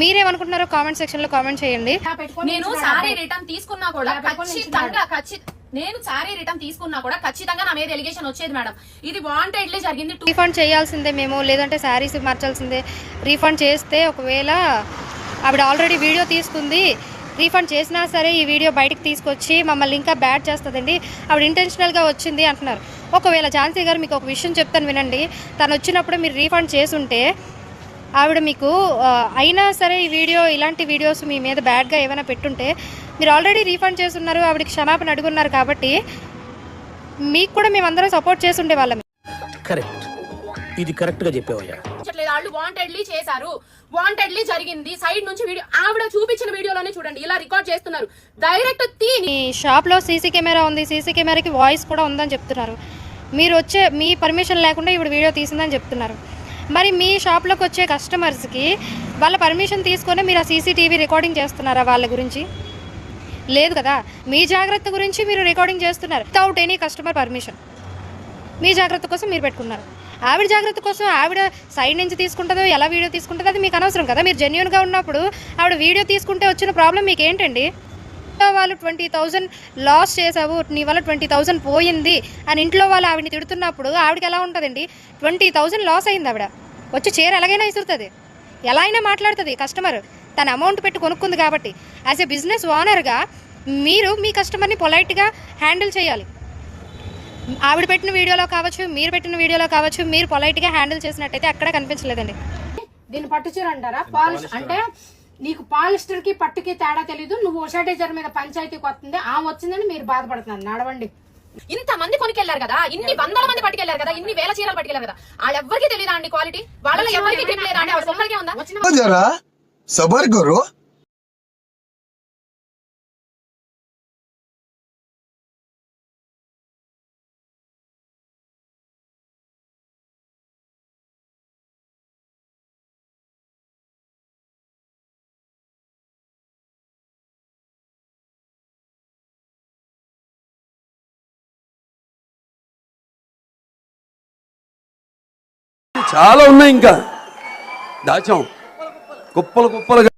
మీరేమనుకుంటున్నారో comment section లో comment చేయండి. నేను సారీ రిటర్న్ తీసుకున్నా కూడా ఖచ్చితంగా నా మీద ఎలిగేషన్ వచ్చేది మేడం. ఇది వాంటెడ్లీ జరిగింది. రీఫండ్ చేయాల్సిందే మేము, లేదంటే శారీస్ మార్చాల్సిందే. రీఫండ్ చేస్తే ఒకవేళ ఆవిడ ఆల్రెడీ వీడియో తీసుకుంది, రీఫండ్ చేసినా సరే ఈ వీడియో బయటకు తీసుకొచ్చి మమ్మల్ని ఇంకా బ్యాడ్ చేస్తుందండి, ఆవిడ ఇంటెన్షనల్గా వచ్చింది అంటున్నారు. ఒకవేళ ఝాన్సీ గారు మీకు ఒక విషయం చెప్తాను వినండి. తను వచ్చినప్పుడు మీరు రీఫండ్ చేసుంటే ఆవిడ మీకు అయినా సరే ఈ వీడియో, ఇలాంటి వీడియోస్ మీ మీద బ్యాడ్గా ఏమైనా పెట్టుంటే, మీరు ఆల్రెడీ రీఫండ్ చేస్తున్నారు, ఆవిడకి క్షమాపణ అడుగున్నారు కాబట్టి మీకు కూడా మేమందరం సపోర్ట్ చేసి ఉండేవాళ్ళం. కరెక్ట్, ఇది కరెక్ట్గా చెప్పేవయ్యా. వాళ్ళు వాంటెడ్లీ చేశారు, వాంటెడ్లీ జరిగింది. సైడ్ నుంచి వీడియో ఆవిడ చూపించిన వీడియోలోనే చూడండి, ఇలా రికార్డ్ చేస్తున్నారు. డైరెక్ట్ మీ షాప్లో సీసీ కెమెరా ఉంది, సీసీ కెమెరాకి వాయిస్ కూడా ఉందని చెప్తున్నారు. మీరు వచ్చే మీ పర్మిషన్ లేకుండా ఇప్పుడు వీడియో తీసిందని చెప్తున్నారు. మరి మీ షాప్లోకి వచ్చే కస్టమర్స్కి వాళ్ళ పర్మిషన్ తీసుకొని మీరు ఆ సీసీటీవీ రికార్డింగ్ చేస్తున్నారా? వాళ్ళ గురించి లేదు కదా, మీ జాగ్రత్త గురించి మీరు రికార్డింగ్ చేస్తున్నారు వితౌట్ ఎనీ కస్టమర్ పర్మిషన్. మీ జాగ్రత్త కోసం మీరు పెట్టుకున్నారు. ఆవిడ జాగ్రత్త కోసం ఆవిడ సైడ్ నుంచి తీసుకుంటుందో, ఎలా వీడియో తీసుకుంటుందో అది మీకు అనవసరం కదా. మీరు జెన్యూన్గా ఉన్నప్పుడు ఆవిడ వీడియో తీసుకుంటే వచ్చిన ప్రాబ్లం మీకు ఏంటండి? వాళ్ళు 20,000 లాస్ చేసావు, నీ వల్ల 20,000 పోయింది అని ఇంట్లో వాళ్ళు ఆవిడని తిడుతున్నప్పుడు ఆవిడకి ఎలా ఉంటుందండి? 20,000 లాస్ అయింది. ఆవిడ వచ్చి చీర ఎలాగైనా ఇసురుతుంది, ఎలా అయినా మాట్లాడుతుంది. కస్టమర్ తన అమౌంట్ పెట్టి కొనుక్కుంది కాబట్టి యాజ్ ఎ బిజినెస్ ఓనర్గా మీరు మీ కస్టమర్ని పొలైట్గా హ్యాండిల్ చేయాలి. ఆవిడ పెట్టిన వీడియోలో కావచ్చు, మీరు పెట్టిన వీడియోలో కావచ్చు, మీరు పొలైట్గా హ్యాండిల్ చేసినట్టయితే అక్కడ కనిపించలేదండి. దీన్ని పట్టు చీర అంటారా? పాలిష్ అంటే నీకు పాలిస్టర్ కి పట్టుకి తేడా తెలీదు. నువ్వు ఉషాటేజర్ మీద పంచాయతీకి వస్తుంది, ఆమె వచ్చిందని మీరు బాధపడుతున్నారు. నడవండి. ఇంత మంది కొనుకెళ్లారు కదా, ఇన్ని వందల మంది పట్టుకెళ్లారు కదా, ఇన్ని వేల చీరలు పట్టుకెళ్లారు కదా, వాళ్ళెవ్వరికి తెలియదా అండి క్వాలిటీ? వాళ్ళలో ఎవరికి తెలియదా అండి? ఆవిడ బొమ్మలకే ఉందా? సబర్ కరో. చాలా ఉన్నాయి, ఇంకా దాచాం కుప్పలు కుప్పలుగా.